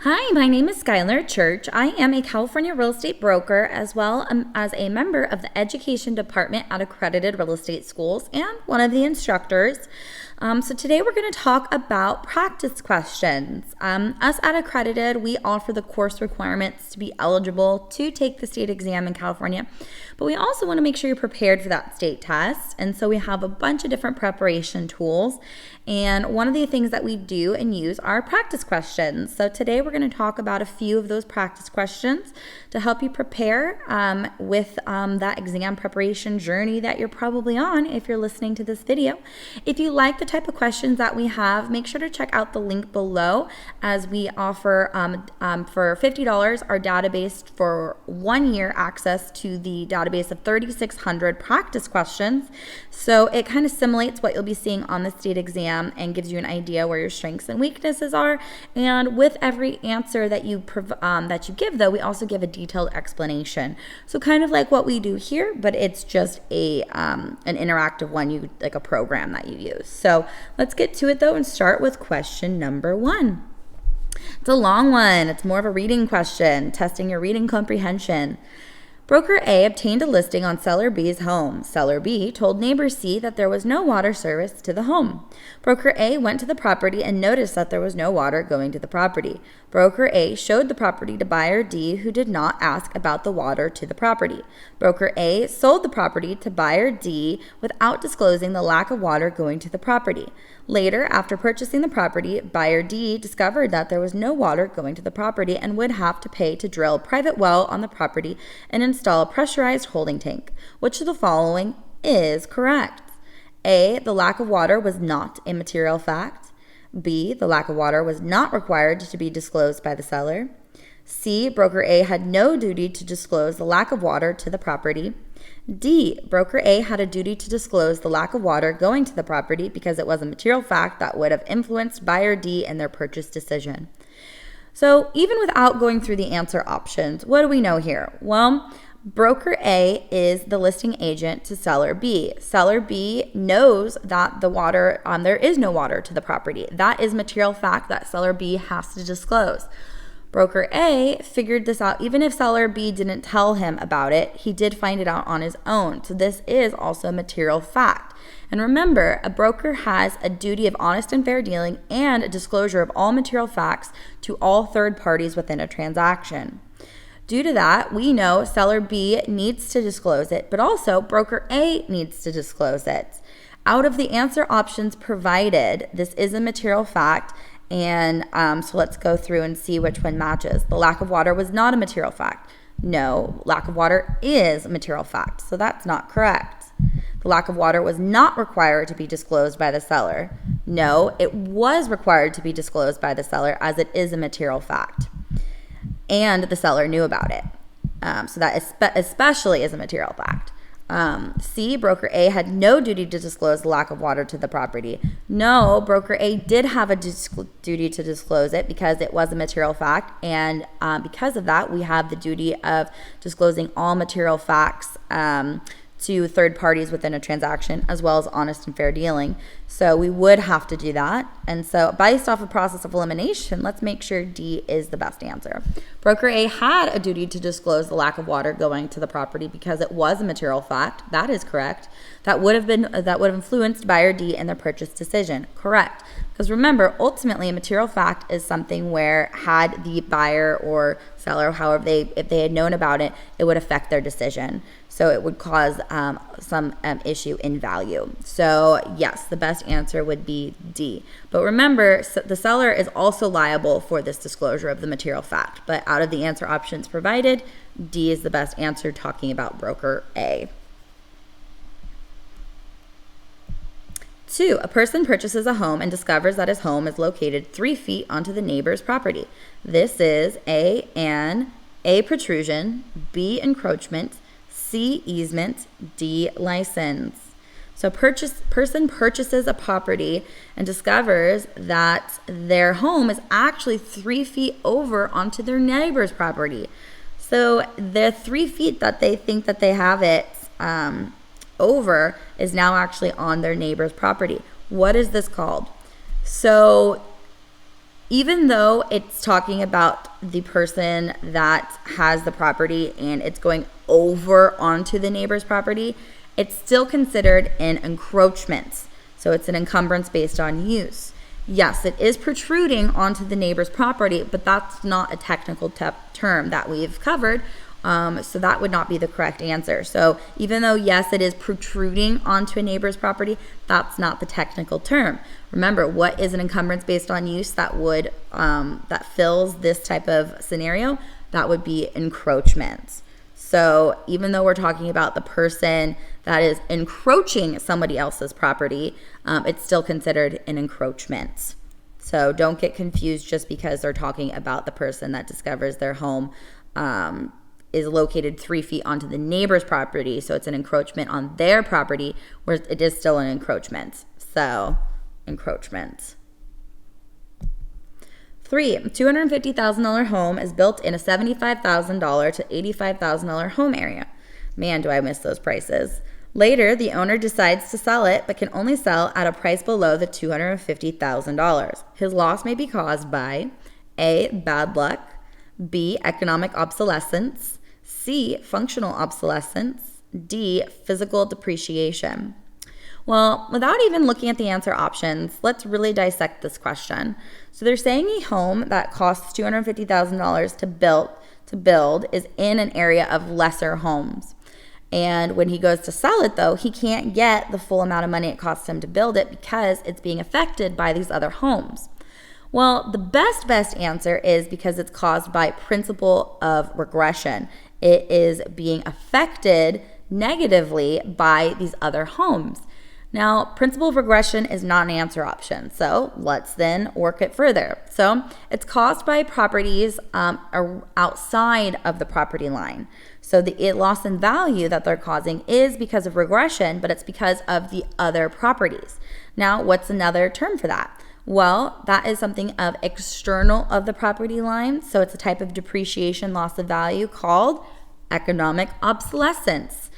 Hi, my name is Schyler Church. I am a California real estate broker as well as a member of the Education Department at Accredited Real Estate Schools and one of the instructors. So today we're going to talk about practice questions. Us at Accredited, we offer the course requirements to be eligible to take the state exam in California, but we also want to make sure you're prepared for that state test. And so we have a bunch of different preparation tools. And one of the things that we do and use are practice questions. So today we're going to talk about a few of those practice questions to help you prepare with that exam preparation journey that you're probably on if you're listening to this video. If you like the type of questions that we have, make sure to check out the link below as we offer for $50 our database for 1 year access to the database of 3,600 practice questions. So it kind of simulates what you'll be seeing on the state exam and gives you an idea where your strengths and weaknesses are. And with every answer that you give, though, we also give a detailed explanation. So kind of like what we do here, but it's just an interactive one, like a program that you use. So let's get to it though and start with question number 1. It's a long one. It's more of a reading question, testing your reading comprehension. Broker A obtained a listing on Seller B's home. Seller B told neighbor C that there was no water service to the home. Broker A went to the property and noticed that there was no water going to the property. Broker A showed the property to buyer D, who did not ask about the water to the property. Broker A sold the property to buyer D without disclosing the lack of water going to the property. Later, after purchasing the property, buyer D discovered that there was no water going to the property and would have to pay to drill a private well on the property and install a pressurized holding tank. Which of the following is correct? A, the lack of water was not a material fact. B, the lack of water was not required to be disclosed by the seller. C, broker A had no duty to disclose the lack of water to the property. D, broker A had a duty to disclose the lack of water going to the property because it was a material fact that would have influenced buyer D in their purchase decision. So even without going through the answer options, what do we know here? Well, broker A is the listing agent to seller B. Seller B knows that the water, there is no water to the property. That is material fact that seller B has to disclose. Broker A figured this out. Even if seller B didn't tell him about it, he did find it out on his own. So this is also a material fact. And remember, a broker has a duty of honest and fair dealing and a disclosure of all material facts to all third parties within a transaction. Due to that, we know seller B needs to disclose it, but also broker A needs to disclose it. Out of the answer options provided, this is a material fact. And so let's go through and see which one matches. The lack of water was not a material fact. No, lack of water is a material fact. So that's not correct. The lack of water was not required to be disclosed by the seller. No, it was required to be disclosed by the seller as it is a material fact. And the seller knew about it. So that especially is a material fact. C, broker A had no duty to disclose the lack of water to the property. No, broker A did have a duty to disclose it because it was a material fact, and because of that, we have the duty of disclosing all material facts to third parties within a transaction, as well as honest and fair dealing. So we would have to do that. And so based off a process of elimination, let's make sure D is the best answer. Broker A had a duty to disclose the lack of water going to the property because it was a material fact. That is correct. That would have influenced buyer D in their purchase decision. Correct. Because remember, ultimately, a material fact is something where had the buyer or seller, however if they had known about it, it would affect their decision. So it would cause some issue in value. So yes, the best answer would be D. But remember, the seller is also liable for this disclosure of the material fact. But out of the answer options provided, D is the best answer talking about broker A. 2, a person purchases a home and discovers that his home is located 3 feet onto the neighbor's property. This is A, protrusion, B, encroachment, C, easement, D, license. So person purchases a property and discovers that their home is actually 3 feet over onto their neighbor's property. So the 3 feet that they think that they have it over is now actually on their neighbor's property. What is this called? So even though it's talking about the person that has the property and it's going over onto the neighbor's property, it's still considered an encroachment. So it's an encumbrance based on use. Yes, it is protruding onto the neighbor's property, but that's not a technical term that we've covered. So that would not be the correct answer. So even though, yes, it is protruding onto a neighbor's property, that's not the technical term. Remember, what is an encumbrance based on use that would that fills this type of scenario? That would be encroachment. So even though we're talking about the person that is encroaching somebody else's property, it's still considered an encroachment. So don't get confused just because they're talking about the person that discovers their home is located 3 feet onto the neighbor's property. So it's an encroachment on their property, where it is still an encroachment. So encroachment. 3, $250,000 home is built in a $75,000 to $85,000 home area. Man, do I miss those prices. Later, the owner decides to sell it, but can only sell at a price below the $250,000. His loss may be caused by A, bad luck, B, economic obsolescence, C, functional obsolescence, D, physical depreciation. Well, without even looking at the answer options, let's really dissect this question. So they're saying a home that costs $250,000 to build is in an area of lesser homes. And when he goes to sell it, though, he can't get the full amount of money it costs him to build it because it's being affected by these other homes. Well, the best answer is because it's caused by principle of regression. It is being affected negatively by these other homes. Now, principle of regression is not an answer option, so let's then work it further. So it's caused by properties outside of the property line. So the loss in value that they're causing is because of regression, but it's because of the other properties. Now, what's another term for that? Well, that is something of external of the property line. So it's a type of depreciation, loss of value called economic obsolescence.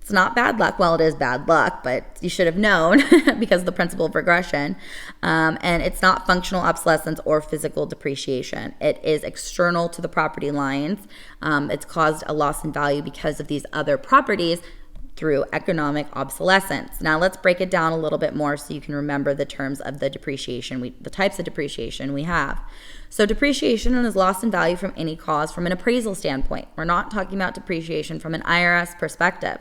It's not bad luck. Well, it is bad luck, but you should have known because of the principle of regression. And it's not functional obsolescence or physical depreciation. It is external to the property lines. It's caused a loss in value because of these other properties through economic obsolescence. Now let's break it down a little bit more so you can remember the terms of the depreciation, the types of depreciation we have. So depreciation is loss in value from any cause from an appraisal standpoint. We're not talking about depreciation from an IRS perspective.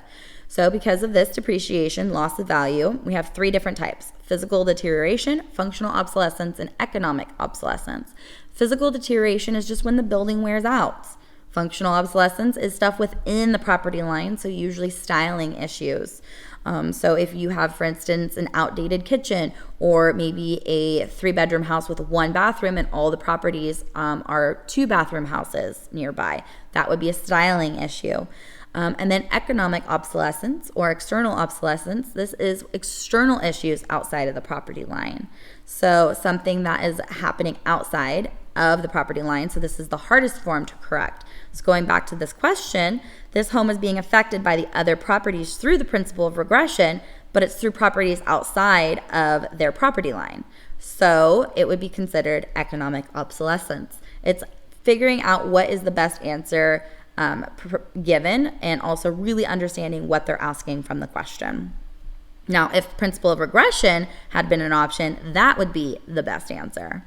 So because of this depreciation, loss of value, we have 3 different types: physical deterioration, functional obsolescence, and economic obsolescence. Physical deterioration is just when the building wears out. Functional obsolescence is stuff within the property line, so usually styling issues. So if you have, for instance, an outdated kitchen or maybe a 3-bedroom house with 1 bathroom and all the properties are 2-bathroom houses nearby, that would be a styling issue. And then economic obsolescence or external obsolescence, this is external issues outside of the property line. So something that is happening outside of the property line. So this is the hardest form to correct. So going back to this question, this home is being affected by the other properties through the principle of regression, but it's through properties outside of their property line. So it would be considered economic obsolescence. It's figuring out what is the best answer given, and also really understanding what they're asking from the question. Now, if principle of regression had been an option, that would be the best answer.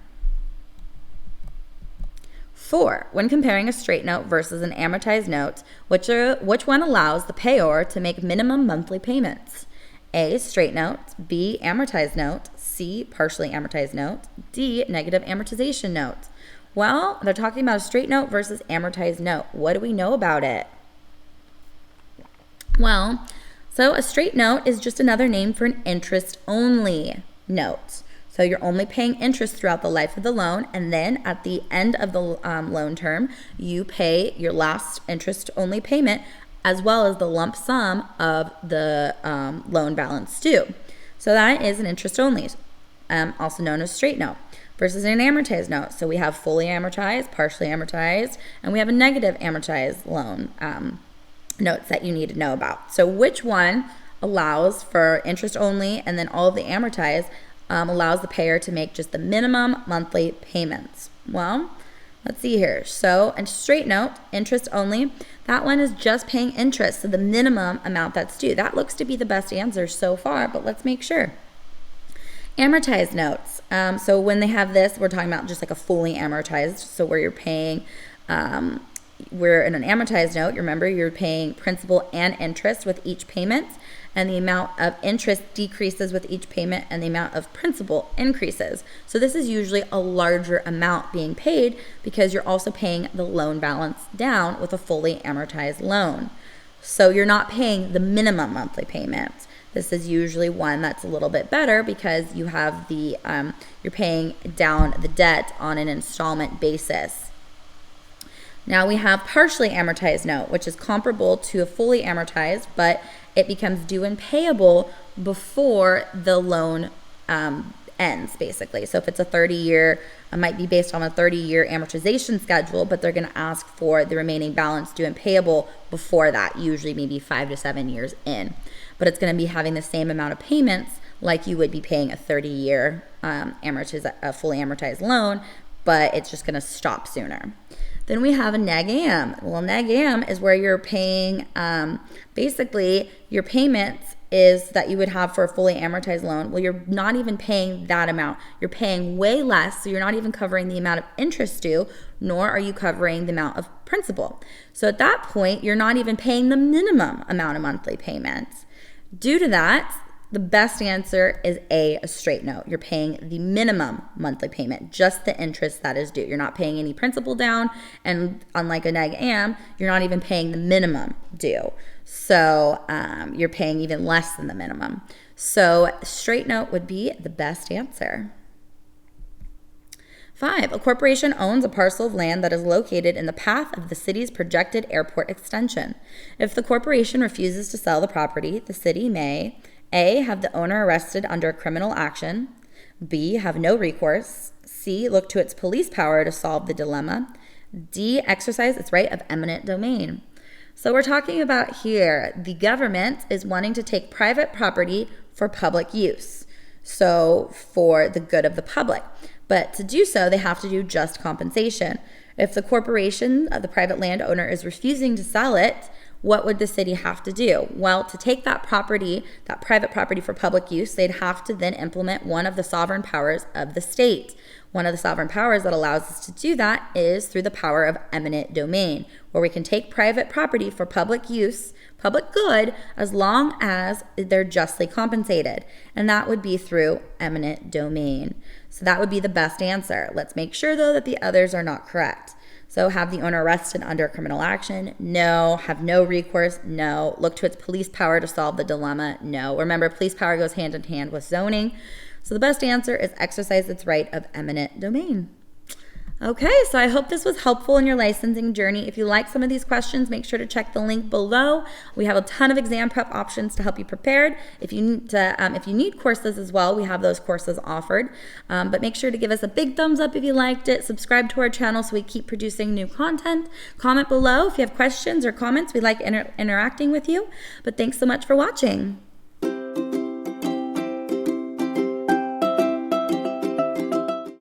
4, when comparing a straight note versus an amortized note, which one allows the payor to make minimum monthly payments? A, straight note, B, amortized note, C, partially amortized note, D, negative amortization note. Well, they're talking about a straight note versus amortized note. What do we know about it? Well, so a straight note is just another name for an interest-only note. So you're only paying interest throughout the life of the loan, and then at the end of the loan term, you pay your last interest-only payment as well as the lump sum of the loan balance due. So that is an interest-only, also known as straight note, versus an amortized note. So we have fully amortized, partially amortized, and we have a negative amortized loan notes that you need to know about. So which one allows for interest only and then all of the amortized allows the payer to make just the minimum monthly payments. Well, let's see here. So, and straight note, interest only, that one is just paying interest, so the minimum amount that's due. That looks to be the best answer so far, but let's make sure. Amortized notes. So when they have this, we're talking about just like a fully amortized, so where you're paying, where in an amortized note, remember you're paying principal and interest with each payment, and the amount of interest decreases with each payment and the amount of principal increases. So this is usually a larger amount being paid because you're also paying the loan balance down with a fully amortized loan. So you're not paying the minimum monthly payment. This is usually one that's a little bit better because you have the, you're paying down the debt on an installment basis. Now we have partially amortized note, which is comparable to a fully amortized, but it becomes due and payable before the loan ends, basically. So if it's a 30-year, it might be based on a 30-year amortization schedule, but they're going to ask for the remaining balance due and payable before that, usually maybe 5 to 7 years in. But it's going to be having the same amount of payments like you would be paying a 30-year a fully amortized loan, but it's just going to stop sooner. Then we have a neg am. Well, neg am is where you're paying, basically your payments is that you would have for a fully amortized loan. Well, you're not even paying that amount. You're paying way less, so you're not even covering the amount of interest due, nor are you covering the amount of principal. So at that point, you're not even paying the minimum amount of monthly payments. Due to that, the best answer is a straight note. You're paying the minimum monthly payment, just the interest that is due. You're not paying any principal down, and unlike a neg am, you're not even paying the minimum due. So you're paying even less than the minimum. So straight note would be the best answer. 5, a corporation owns a parcel of land that is located in the path of the city's projected airport extension. If the corporation refuses to sell the property, the city may A, have the owner arrested under criminal action, B, have no recourse, C, look to its police power to solve the dilemma, D, exercise its right of eminent domain. So we're talking about here, the government is wanting to take private property for public use, so for the good of the public. But to do so, they have to do just compensation. If the corporation, the private landowner, is refusing to sell it, what would the city have to do? Well, to take that property, that private property for public use, they'd have to then implement one of the sovereign powers of the state. One of the sovereign powers that allows us to do that is through the power of eminent domain, where we can take private property for public use, public good, as long as they're justly compensated. And that would be through eminent domain. So that would be the best answer. Let's make sure, though, that the others are not correct. So have the owner arrested under criminal action? No. Have no recourse? No. Look to its police power to solve the dilemma? No. Remember, police power goes hand in hand with zoning. So the best answer is exercise its right of eminent domain. Okay, so I hope this was helpful in your licensing journey. If you like some of these questions, make sure to check the link below. We have a ton of exam prep options to help you prepared. If you need courses as well, we have those courses offered. But make sure to give us a big thumbs up if you liked it. Subscribe to our channel so we keep producing new content. Comment below if you have questions or comments. We like interacting with you. But thanks so much for watching.